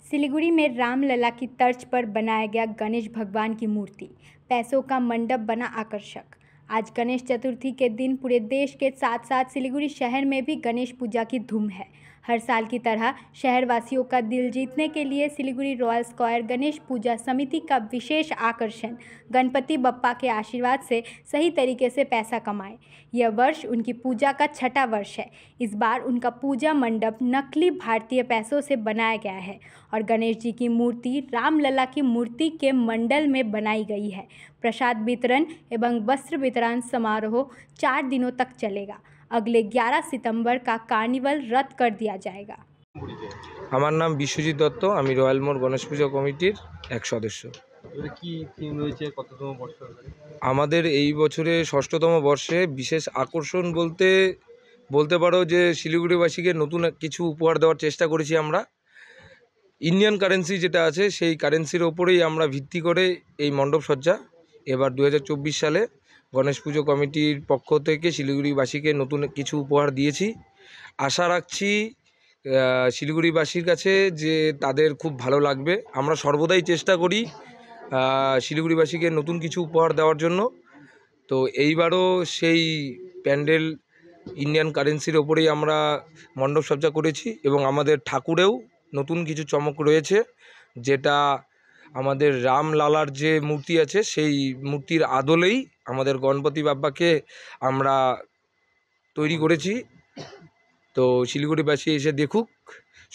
सिलीगुड़ी में रामलला की तर्ज पर बनाया गया गणेश भगवान की मूर्ति, पैसों का मंडप बना आकर्षक। आज गणेश चतुर्थी के दिन पूरे देश के साथ साथ सिलीगुड़ी शहर में भी गणेश पूजा की धूम है। हर साल की तरह शहरवासियों का दिल जीतने के लिए सिलीगुड़ी रॉयल स्क्वायर गणेश पूजा समिति का विशेष आकर्षण गणपति बप्पा के आशीर्वाद से सही तरीके से पैसा कमाए। यह वर्ष उनकी पूजा का छठा वर्ष है। इस बार उनका पूजा मंडप नकली भारतीय पैसों से बनाया गया है और गणेश जी की मूर्ति रामलला की मूर्ति के मंडल में बनाई गई है। प्रसाद वितरण एवं वस्त्र वितरण समारोह 4 दिनों तक चलेगा। अगले 11 सितंबर का कार्निवल रद्द कर दिया जाएगा। আমার নাম বিশ্বজিৎ দত্ত, আমি রয়্যাল মোড় গণেশ পূজা কমিটির এক সদস্য। কি থিম রয়েছে, কততম বর্ষ? আমাদের এই বছরে ষষ্ঠতম বর্ষে বিশেষ আকর্ষণ বলতে পারো যে শিলিগুড়িবাসীকে নতুন কিছু উপহার দেওয়ার চেষ্টা করেছি আমরা। ইন্ডিয়ান কারেন্সি যেটা আছে সেই কারেন্সির ওপরেই আমরা ভিত্তি করে এই মণ্ডপ সজ্জা এবার 2024 সালে গণেশ পুজো কমিটির পক্ষ থেকে শিলিগুড়িবাসীকে নতুন কিছু উপহার দিয়েছি। আশা রাখছি শিলিগুড়িবাসীর কাছে যে তাদের খুব ভালো লাগবে। আমরা সর্বদাই চেষ্টা করি শিলিগুড়িবাসীকে নতুন কিছু উপহার দেওয়ার জন্য। তো এইবারও সেই প্যান্ডেল ইন্ডিয়ান কারেন্সির ওপরেই আমরা মণ্ডপ সজ্জা করেছি এবং আমাদের ঠাকুরেও নতুন কিছু চমক রয়েছে, যেটা আমাদের রামলালার যে মূর্তি আছে সেই মূর্তির আদলেই আমাদের গণপতি বাপ্পাকে আমরা তৈরি করেছি। তো শিলিগুড়িবাসী এসে দেখুক,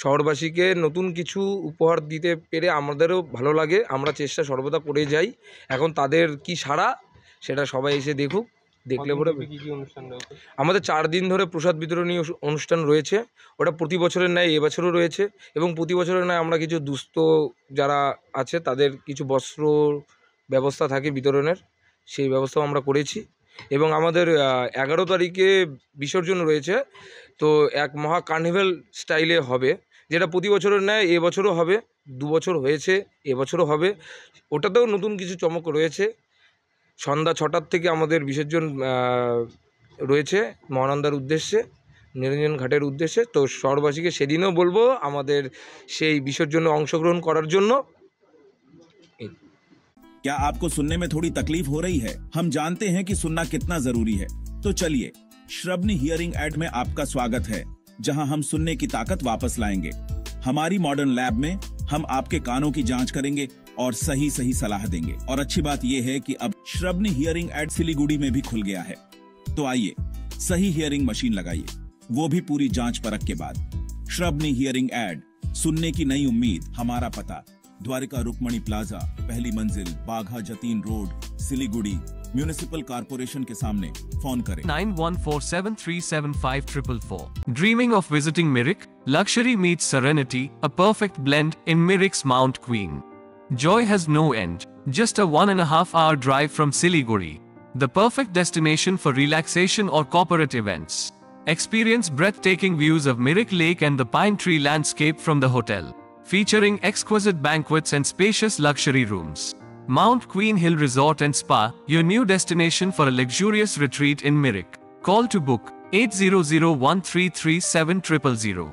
শহরবাসীকে নতুন কিছু উপহার দিতে পেরে আমাদেরও ভালো লাগে। আমরা চেষ্টা সর্বদা করে যাই। এখন তাদের কি সাড়া সেটা সবাই এসে দেখুক, দেখলে পরে। আমাদের 4 দিন ধরে প্রসাদ বিতরণী অনুষ্ঠান রয়েছে। ওটা প্রতি বছরের ন্যায় এবছরও রয়েছে এবং প্রতি বছরের ন্যায় আমরা কিছু দুস্থ যারা আছে তাদের কিছু বস্ত্র ব্যবস্থা থাকে বিতরণের, সেই ব্যবস্থাও আমরা করেছি। এবং আমাদের 11 তারিখে বিসর্জন রয়েছে। তো এক মহা কার্নিভ্যাল স্টাইলে হবে, যেটা প্রতি বছরের ন্যায় এবছরও হবে। 2 বছর হয়েছে, এবছরও হবে। ওটাতেও নতুন কিছু চমক রয়েছে। সন্ধ্যা 6টার থেকে আমাদের বিসর্জন রয়েছে মহানন্দার উদ্দেশ্যে, নিরঞ্জন ঘাটের উদ্দেশ্যে। তো শহরবাসীকে সেদিনও বলবো আমাদের সেই বিসর্জনে অংশগ্রহণ করার জন্য। क्या आपको सुनने में थोड़ी तकलीफ हो रही है? हम जानते हैं कि सुनना कितना जरूरी है। तो चलिए, श्रवणी हियरिंग एड में आपका स्वागत है, जहां हम सुनने की ताकत वापस लाएंगे। हमारी मॉडर्न लैब में हम आपके कानों की जांच करेंगे और सही सलाह देंगे। और अच्छी बात यह है कि अब श्रवणी हियरिंग एड सिलीगुड़ी में भी खुल गया है। तो आइए सही हियरिंग मशीन लगाइए, वो भी पूरी जांच परख के बाद। श्रवणी हियरिंग एड, सुनने की नई उम्मीद। हमारा पता द्वारिका रुक्मणी प्लाजा, पहली मंजिल, Bagha Jatin road, Siliguri. Municipal corporation के सामने। फोन करें 9147375444. Dreaming of visiting Mirik? Luxury meets serenity, a perfect blend in Mirik's Mount Queen. Joy has no end. Just a 1.5 hour drive from Siliguri. The perfect destination for relaxation or corporate events. Experience breathtaking views of Mirik Lake and the pine tree landscape from the hotel, featuring exquisite banquets and spacious luxury rooms. Mount Queen Hill Resort and Spa, your new destination for a luxurious retreat in Mirik. Call to book 8001337000.